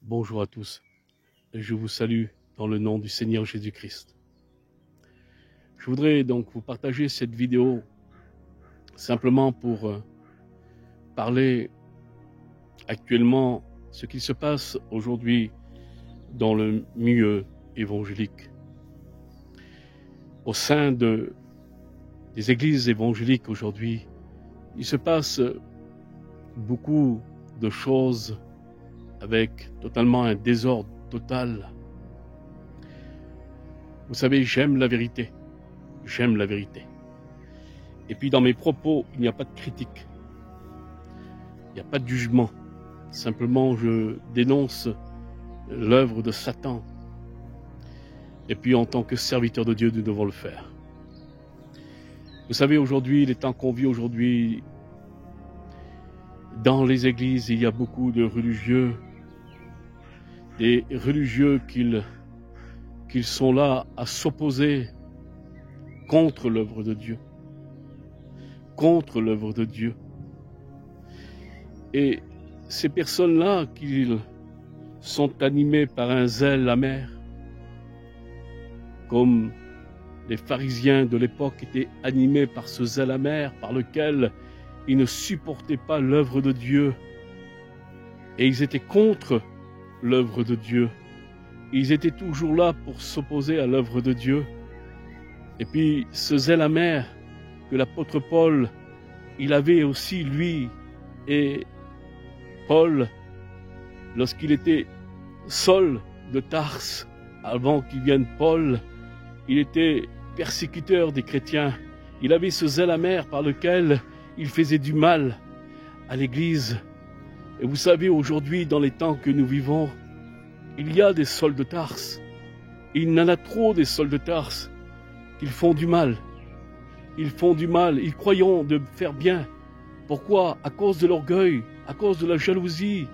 Bonjour à tous, je vous salue dans le nom du Seigneur Jésus-Christ. Je voudrais donc vous partager cette vidéo simplement pour parler actuellement ce qui se passe aujourd'hui dans le milieu évangélique. Au sein des églises évangéliques aujourd'hui, il se passe beaucoup de choses avec totalement un désordre total. Vous savez, j'aime la vérité. J'aime la vérité. Et puis dans mes propos, il n'y a pas de critique. Il n'y a pas de jugement. Simplement, je dénonce l'œuvre de Satan. Et puis en tant que serviteur de Dieu, nous devons le faire. Vous savez, aujourd'hui, les temps qu'on vit aujourd'hui, dans les églises, il y a beaucoup de religieux, des religieux qu'ils sont là à s'opposer contre l'œuvre de Dieu. Contre l'œuvre de Dieu. Et ces personnes-là, qu'ils sont animées par un zèle amer, comme les pharisiens de l'époque étaient animés par ce zèle amer, par lequel ils ne supportaient pas l'œuvre de Dieu. Et ils étaient contre l'œuvre de Dieu. Ils étaient toujours là pour s'opposer à l'œuvre de Dieu. Et puis ce zèle amer que l'apôtre Paul, il avait aussi lui, et Paul, lorsqu'il était Saul de Tarse, avant qu'il vienne Paul, il était persécuteur des chrétiens. Il avait ce zèle amer par lequel il faisait du mal à l'Église. Et vous savez, aujourd'hui, dans les temps que nous vivons, il y a des Sauls de Tarse. Il y en a trop des Sauls de Tarse qu'ils font du mal. Ils font du mal, ils croient de faire bien. Pourquoi? À cause de l'orgueil, à cause de la jalousie.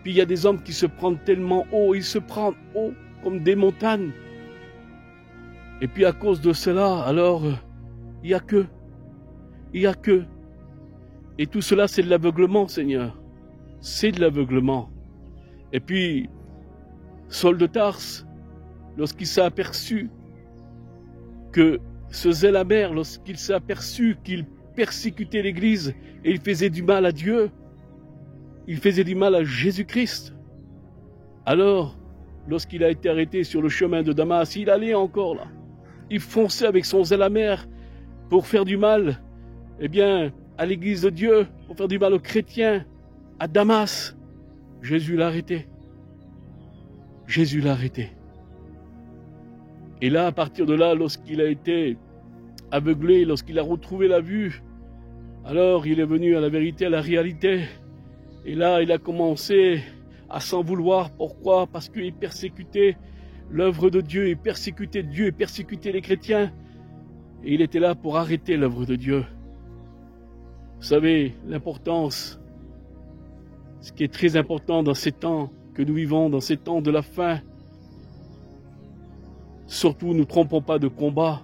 Puis il y a des hommes qui se prennent tellement haut, ils se prennent haut comme des montagnes. Et puis à cause de cela, alors, il n'y a que. Et tout cela, c'est de l'aveuglement, Seigneur. C'est de l'aveuglement. Et puis, Saul de Tarse, lorsqu'il s'est aperçu que ce zèle amer, lorsqu'il s'est aperçu qu'il persécutait l'Église et il faisait du mal à Dieu, il faisait du mal à Jésus-Christ. Alors, lorsqu'il a été arrêté sur le chemin de Damas, il allait encore là. Il fonçait avec son zèle amer pour faire du mal, eh bien, à l'Église de Dieu, pour faire du mal aux chrétiens, à Damas. Jésus l'a arrêté. Jésus l'a arrêté. Et là, à partir de là, lorsqu'il a été aveuglé, lorsqu'il a retrouvé la vue, alors il est venu à la vérité, à la réalité. Et là, il a commencé à s'en vouloir. Pourquoi? Parce qu'il persécutait l'œuvre de Dieu, il persécutait Dieu, il persécutait les chrétiens. Et il était là pour arrêter l'œuvre de Dieu. Vous savez, l'importance, ce qui est très important dans ces temps que nous vivons, dans ces temps de la fin, surtout, ne nous trompons pas de combat.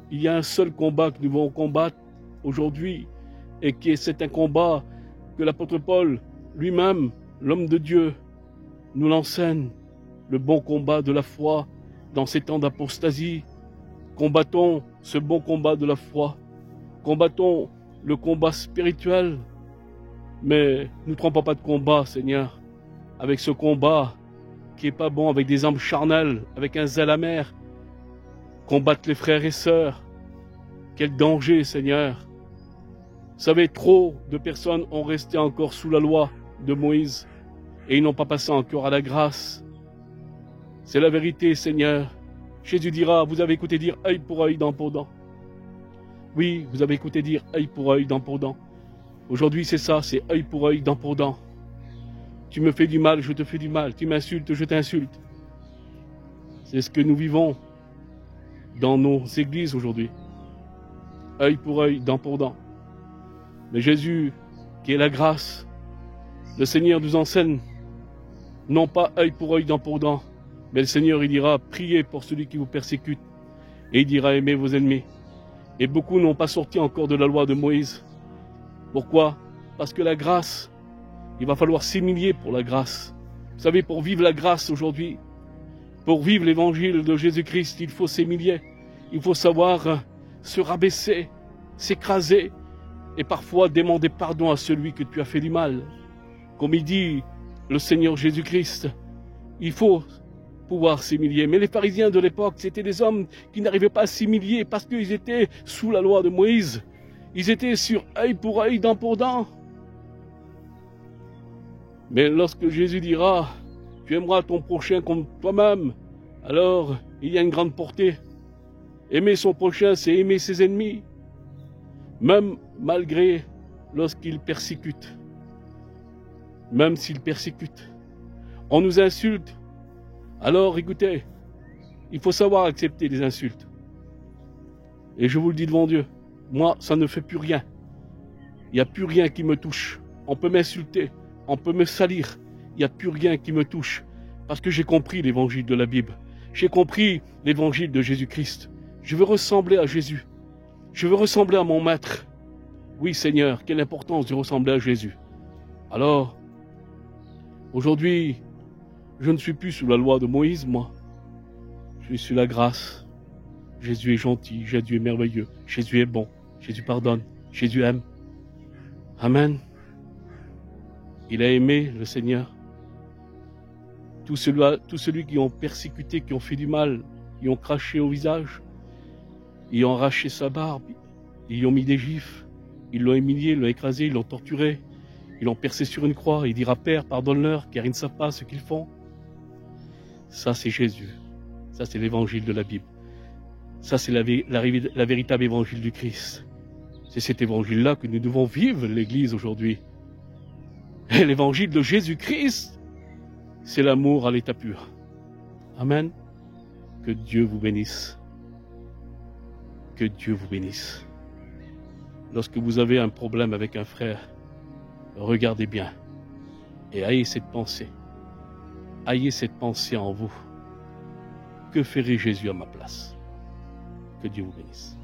Il y a un seul combat que nous devons combattre aujourd'hui, et c'est un combat que l'apôtre Paul lui-même, l'homme de Dieu, nous l'enseigne, le bon combat de la foi dans ces temps d'apostasie. Combattons ce bon combat de la foi, combattons le combat spirituel, mais ne trompons pas de combat, Seigneur, avec ce combat qui est pas bon, avec des âmes charnelles, avec un zèle amer. Combattre les frères et sœurs. Quel danger, Seigneur. Vous savez, trop de personnes ont resté encore sous la loi de Moïse et ils n'ont pas passé encore à la grâce. C'est la vérité, Seigneur. Jésus dira, vous avez écouté dire œil pour œil, dent pour dent. Oui, vous avez écouté dire œil pour œil, dent pour dent. Aujourd'hui, c'est ça, c'est œil pour œil, dent pour dent. Tu me fais du mal, je te fais du mal. Tu m'insultes, je t'insulte. C'est ce que nous vivons dans nos églises aujourd'hui. Œil pour œil, dent pour dent. Mais Jésus, qui est la grâce, le Seigneur nous enseigne, non pas œil pour œil, dent pour dent, mais le Seigneur, il dira, priez pour celui qui vous persécute. Et il dira, aimez vos ennemis. Et beaucoup n'ont pas sorti encore de la loi de Moïse. Pourquoi? Parce que la grâce, il va falloir s'humilier pour la grâce. Vous Vous savez, pour vivre la grâce aujourd'hui, pour vivre l'évangile de Jésus-Christ, il faut s'humilier. Il faut savoir se rabaisser, s'écraser et parfois demander pardon à celui que tu as fait du mal. Comme il dit le Seigneur Jésus-Christ, il faut pouvoir s'humilier. Mais les pharisiens de l'époque, c'était des hommes qui n'arrivaient pas à s'humilier parce qu'ils étaient sous la loi de Moïse. Ils étaient sur œil pour œil, dent pour dent. Mais lorsque Jésus dira, tu aimeras ton prochain comme toi-même, alors il y a une grande portée. Aimer son prochain, c'est aimer ses ennemis, même malgré lorsqu'ils persécutent. Même s'ils persécutent. On nous insulte. Alors écoutez, il faut savoir accepter les insultes. Et je vous le dis devant Dieu, moi ça ne fait plus rien. Il n'y a plus rien qui me touche. On peut m'insulter, on peut me salir. Il n'y a plus rien qui me touche. Parce que j'ai compris l'évangile de la Bible. J'ai compris l'évangile de Jésus-Christ. Je veux ressembler à Jésus. Je veux ressembler à mon maître. Oui Seigneur, quelle importance de ressembler à Jésus. Alors, aujourd'hui, je ne suis plus sous la loi de Moïse, moi. Je suis sous la grâce. Jésus est gentil, Jésus est merveilleux, Jésus est bon, Jésus pardonne, Jésus aime. Amen. Il a aimé le Seigneur. Tous ceux qui ont persécuté, qui ont fait du mal, ils ont craché au visage, ils ont arraché sa barbe, ils lui ont mis des gifles, ils l'ont humilié, ils l'ont écrasé, ils l'ont torturé, ils l'ont percé sur une croix. Il dira, Père, pardonne-leur, car ils ne savent pas ce qu'ils font. Ça, c'est Jésus. Ça, c'est l'évangile de la Bible. Ça, c'est la véritable évangile du Christ. C'est cet évangile-là que nous devons vivre, l'Église, aujourd'hui. Et l'évangile de Jésus-Christ, c'est l'amour à l'état pur. Amen. Que Dieu vous bénisse. Que Dieu vous bénisse. Lorsque vous avez un problème avec un frère, regardez bien et ayez cette pensée. Ayez cette pensée en vous. Que ferait Jésus à ma place? Que Dieu vous bénisse.